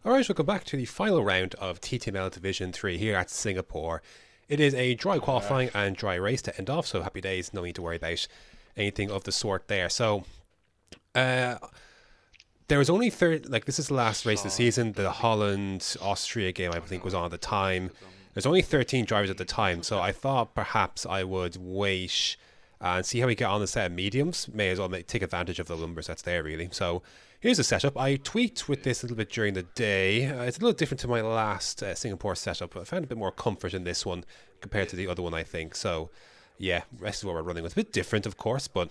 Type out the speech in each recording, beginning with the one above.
Alright, welcome back to the final round of TTML Division 3 here at Singapore. It is a dry qualifying and dry race to end off, so happy days, no need to worry about anything of the sort there. So, there was only this is the last race of the season. The Holland-Austria game, I think, was on at the time. There's only 13 drivers at the time, so I thought perhaps I would wait and see how we get on the set of mediums. May as well take advantage of the numbers that's there, really. So, here's the setup. I tweaked with this a little bit during the day. It's a little different to my last Singapore setup. I found a bit more comfort in this one compared to the other one, I think. So, yeah, rest is what we're running with. A bit different, of course, but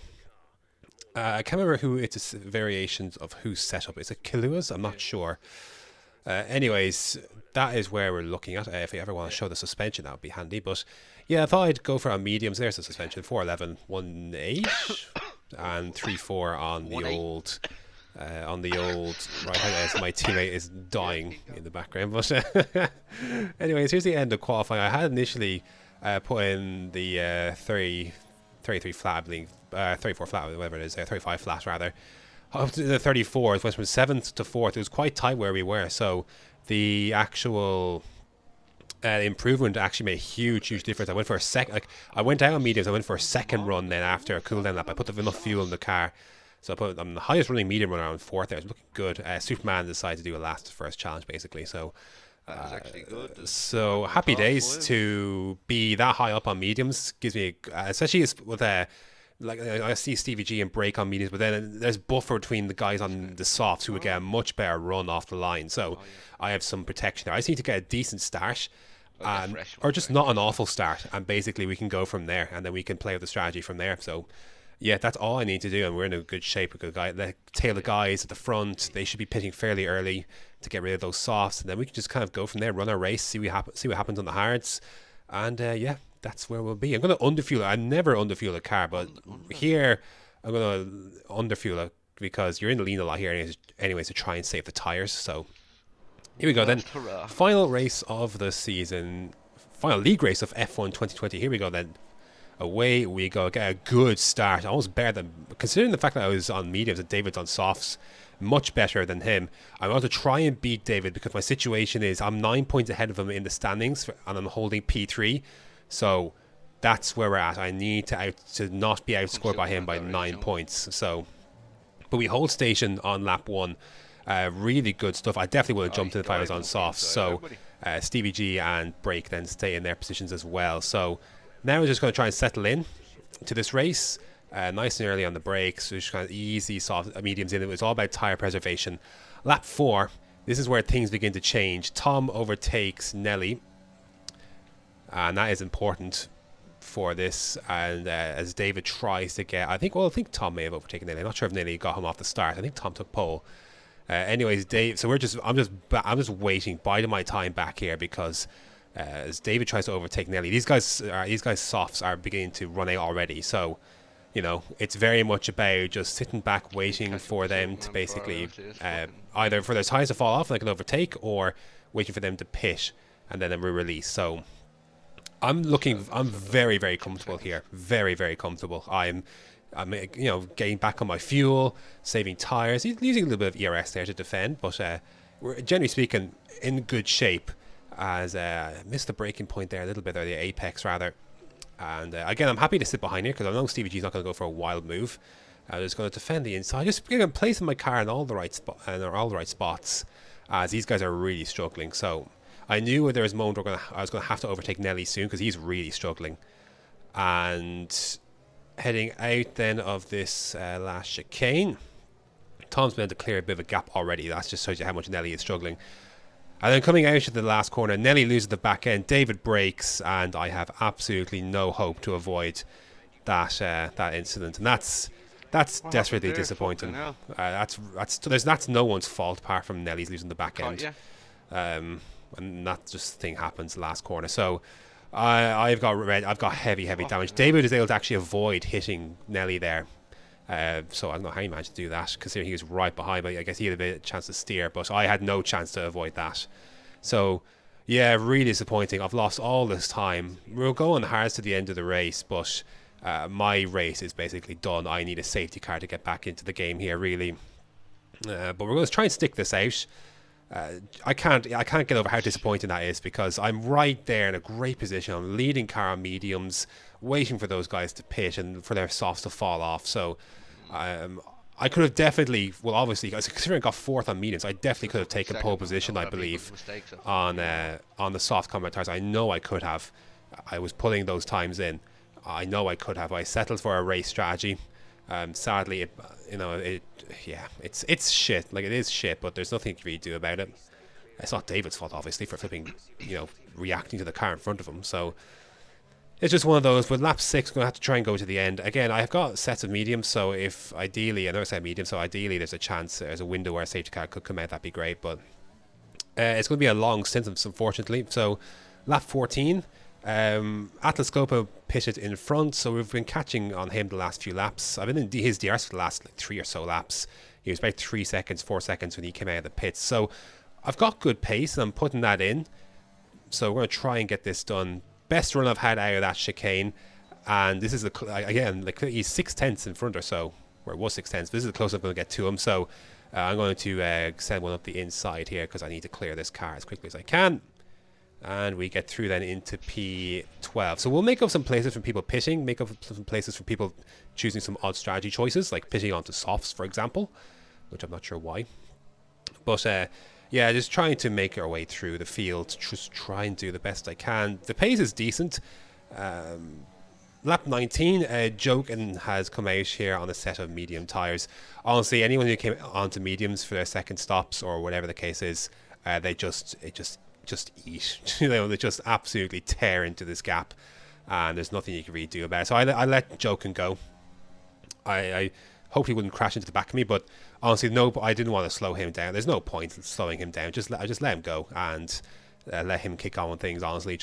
I can't remember who it's variations of whose setup. Is it Kalua's? I'm not sure. Anyways, that is where we're looking at. If you ever want to show the suspension, that would be handy. But yeah, I thought I'd go for our mediums. There's the suspension: 411, 1.8, and 3.4 on the old right hand. My teammate is dying in the background. But anyways, here's the end of qualifying. I had initially put in the 33 flat, I believe, 34 flat, whatever it is, 35 flat rather. Up to the 34, it went from 7th to 4th. It was quite tight where we were. So the actual improvement actually made a huge difference. I went for a I went down on mediums. I went for a second run then after a cool down lap. I put enough fuel in the car. So I'm the highest running medium runner on 4th there. It's looking good. Superman decided to do a last first challenge basically. So that was actually good. So happy days to be that high up on mediums. Gives me, especially with like I see Stevie G and break on mediums, but then there's buffer between the guys on the softs who would get a much better run off the line. So I have some protection there. I just need to get a decent start. Or just not an awful start, and basically we can go from there, and then we can play with the strategy from there. So yeah, that's all I need to do, and we're in a good shape. With the tail of guys at the front, they should be pitting fairly early to get rid of those softs, and then we can just kind of go from there, run our race, see what happens on the hards, and yeah, that's where we'll be. I'm going to underfuel it. I never underfuel a car, but here I'm going to underfuel it because you're in the lean a lot here anyways to try and save the tires. So here we go then. Final race of the season, final league race of F1 2020. Here we go then. Away we go. Get a good start. Almost better than, considering the fact that I was on mediums and David's on softs, much better than him. I want to try and beat David because my situation is I'm 9 points ahead of him in the standings and I'm holding P3. So that's where we're at. I need to not be outscored by him by 9 points. So, but we hold station on lap 1. Really good stuff. I definitely would have jumped in if I was on softs. So Stevie G and Break then stay in their positions as well. So now we're just going to try and settle in to this race, nice and early on the brakes. So just kind of easy, soft, mediums in. It was all about tire preservation. Lap 4, this is where things begin to change. Tom overtakes Nelly, and that is important for this. And as David tries to get, I think Tom may have overtaken Nelly. I'm not sure if Nelly got him off the start. I think Tom took pole. Anyways, Dave. So I'm just waiting, biding my time back here because as David tries to overtake Nelly, these guys softs are beginning to run out already. So, you know, it's very much about just sitting back, waiting for them to basically either for their tires to fall off and they can overtake, or waiting for them to pit and then re-release. So I'm very, very comfortable here. Very, very comfortable. I'm getting back on my fuel, saving tires, using a little bit of ERS there to defend, but we're generally speaking in good shape. As missed the braking point there a little bit, or the apex rather. And again, I'm happy to sit behind here because I know Stevie G's not going to go for a wild move. I'm just going to defend the inside, just placing my car in all the right spots, as these guys are really struggling. So I knew there was a moment I was going to have to overtake Nelly soon because he's really struggling. And heading out then of this last chicane, Tom's been able to clear a bit of a gap already. That just shows you how much Nelly is struggling. And then coming out of the last corner, Nelly loses the back end, David brakes, and I have absolutely no hope to avoid that incident. And that's desperately disappointing. That's no one's fault apart from Nelly's losing the back end. And that just thing happens last corner. So I've got heavy damage. David is able to actually avoid hitting Nelly there. So I don't know how he managed to do that, considering he was right behind, but I guess he had a bit of a chance to steer, but I had no chance to avoid that. So yeah, really disappointing. I've lost all this time. We'll go on hard to the end of the race, but my race is basically done. I need a safety car to get back into the game here, really. But we're going to try and stick this out. I can't get over how disappointing that is because I'm right there in a great position. I'm leading car on mediums, waiting for those guys to pit and for their softs to fall off. So um, I could have definitely, well, obviously, considering I got fourth on mediums, I definitely could have taken pole position. I believe on the soft combat tires. I know I could have. I was pulling those times in. I know I could have. I settled for a race strategy. Sadly, it's shit. Like, it is shit, but there's nothing to really do about it. It's not David's fault, obviously, for flipping, reacting to the car in front of him. So it's just one of those. With lap 6, I'm going to have to try and go to the end. Again, I've got sets of mediums, so if ideally, I know I said medium, so ideally there's a chance, there's a window where a safety car could come out, that'd be great. But it's going to be a long stint, unfortunately. So lap 14, Atlas Copa pitted in front, so we've been catching on him the last few laps. I've been in his DRS for the last 3 or so laps. He was about 3 seconds, 4 seconds when he came out of the pits. So I've got good pace and I'm putting that in. So we're going to try and get this done. Best run I've had out of that chicane. And this is, again, like he's 6/10 in front or so. Where it was 6/10. This is the closest I'm going to get to him. So I'm going to send one up the inside here because I need to clear this car as quickly as I can. And we get through then into P12. So we'll make up some places for people pitting, make up some places for people choosing some odd strategy choices, like pitting onto softs, for example, which I'm not sure why. But yeah, just trying to make our way through the field, just try and do the best I can. The pace is decent. Lap 19, Jokin has come out here on a set of medium tyres. Honestly, anyone who came onto mediums for their second stops or whatever the case is, they just eat. They just absolutely tear into this gap, and there's nothing you can really do about it. So I let Jokin go. I hoped he wouldn't crash into the back of me, but honestly, no, I didn't want to slow him down. There's no point in slowing him down. I just let him go and let him kick on with things. Honestly,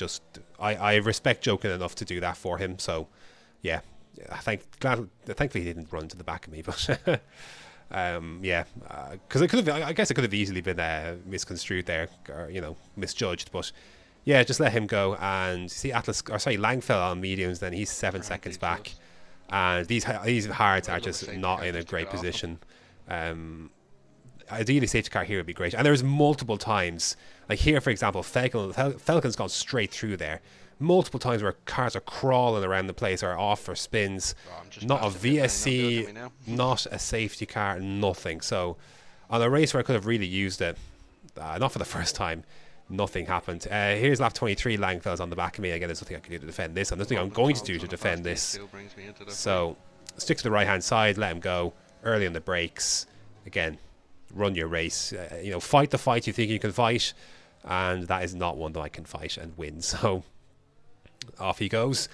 I respect Jokin enough to do that for him. So yeah, thankfully he didn't run to the back of me, but. Yeah, because I guess it could have easily been misconstrued there, or misjudged. But yeah, just let him go. And see, Langfell on mediums. Then he's 7 seconds back, and these hards are just not in a great position. Ideally, safety car here would be great. And there's multiple times, like here for example, Falcon's gone straight through there. Multiple times where cars are crawling around the place or off for spins. Not a VSC, not a safety car, nothing. So on a race where I could have really used it, not for the first time, nothing happened. Here's lap 23, Langfell's on the back of me. Again, there's nothing I can do to defend this. And there's nothing I'm going to do to defend this. So stick to the right hand side, let him go early on the brakes. Again, run your race. Fight the fight you think you can fight. And that is not one that I can fight and win. So off he goes.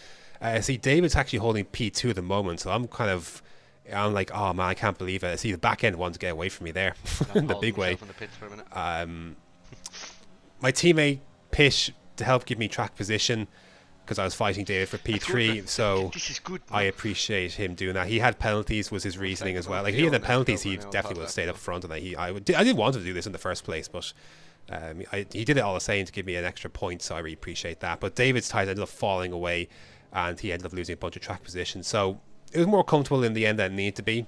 See, David's actually holding P2 at the moment, so I'm like, oh man, I can't believe it. See, the back end wanted to get away from me there in the big way. My teammate Pish to help give me track position because I was fighting David for P3, so I appreciate him doing that. He had penalties, was his reasoning as well. Like, if he had the penalties, he definitely would have stayed up front, and I didn't want him to do this in the first place, but he did it all the same to give me an extra point, so I really appreciate that. But David's tires ended up falling away, and he ended up losing a bunch of track position. So it was more comfortable in the end than it needed to be.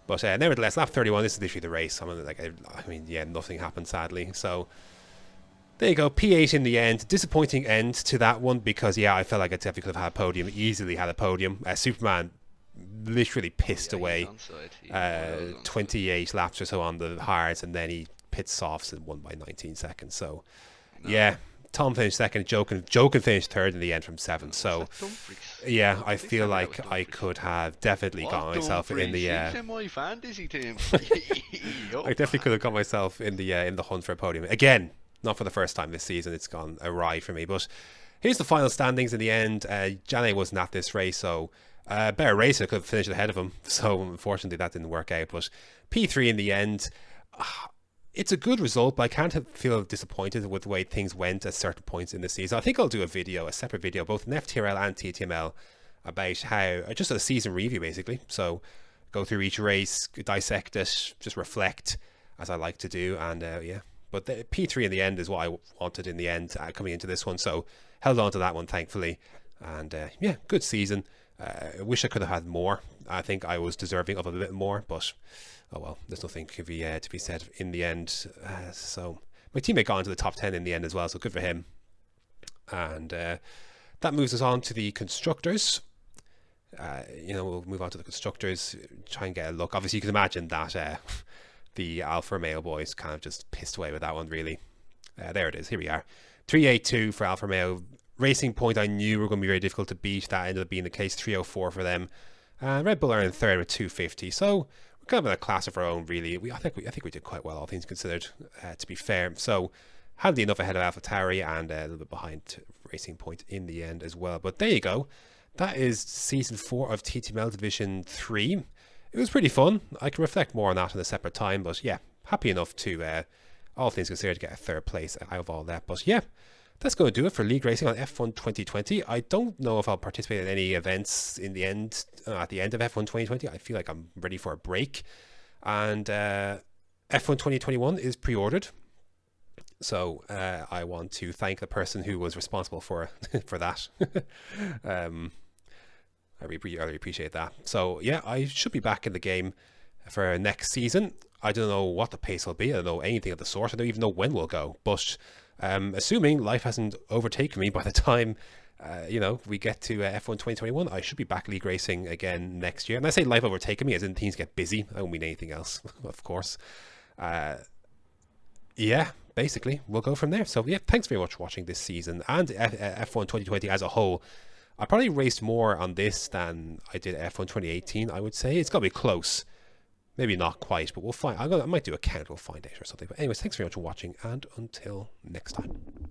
But nevertheless, lap 31, this is literally the race. Nothing happened, sadly. So there you go, P8 in the end. Disappointing end to that one because, yeah, I felt like I definitely could have had a podium, easily had a podium. Superman literally pissed away 28 laps or so on the hards, and then he pit softs and won by 19 seconds. So yeah, Tom finished second, Jokin finished third in the end from 7. So yeah, I feel like I could have definitely got myself in the my fantasy team. I definitely could have got myself in the hunt for a podium again. Not for the first time this season. It's gone awry for me. But here's the final standings in the end. Jane wasn't at this race, so better racer could have finished ahead of him. So unfortunately that didn't work out. But P3 in the end. It's a good result, but I can't feel disappointed with the way things went at certain points in the season. I think I'll do a separate video, both in FTRL and TTML, about how, just a season review basically. So go through each race, dissect it, just reflect as I like to do, and yeah. But the P3 in the end is what I wanted in the end coming into this one, so held on to that one thankfully. And yeah, good season. I wish I could have had more. I think I was deserving of a bit more, but oh well, there's nothing to be said in the end. So my teammate got into the top 10 in the end as well, so good for him. And that moves us on to the constructors. We'll move on to the constructors, try and get a look. Obviously, you can imagine that the Alfa Romeo boys kind of just pissed away with that one, really. There it is. Here we are. 382 for Alfa Romeo. Racing Point, I knew were going to be very difficult to beat. That ended up being the case. 304 for them. Red Bull are in third with 250. So we're kind of in a class of our own, really. I think we did quite well, all things considered, to be fair. So handy enough ahead of AlphaTauri and a little bit behind Racing Point in the end as well. But there you go. That is season 4 of TTML Division 3. It was pretty fun. I can reflect more on that in a separate time. But yeah, happy enough to, all things considered, to get a third place out of all that. But yeah, that's going to do it for League Racing on F1 2020. I don't know if I'll participate in any events in the end, at the end of F1 2020. I feel like I'm ready for a break. And F1 2021 is pre-ordered. So I want to thank the person who was responsible for that. I really appreciate that. So yeah, I should be back in the game for next season. I don't know what the pace will be. I don't know anything of the sort. I don't even know when we'll go. But assuming life hasn't overtaken me by the time we get to F1 2021, I should be back League Racing again next year. And I say life overtaken me as in things get busy. I don't mean anything else, of course. Yeah, basically, we'll go from there. So yeah, thanks very much for watching this season and F1 2020 as a whole. I probably raced more on this than I did F1 2018, I would say. It's got to be close. Maybe not quite, but we'll find. I might do a count. We'll find out or something. But anyways, thanks very much for watching, and until next time.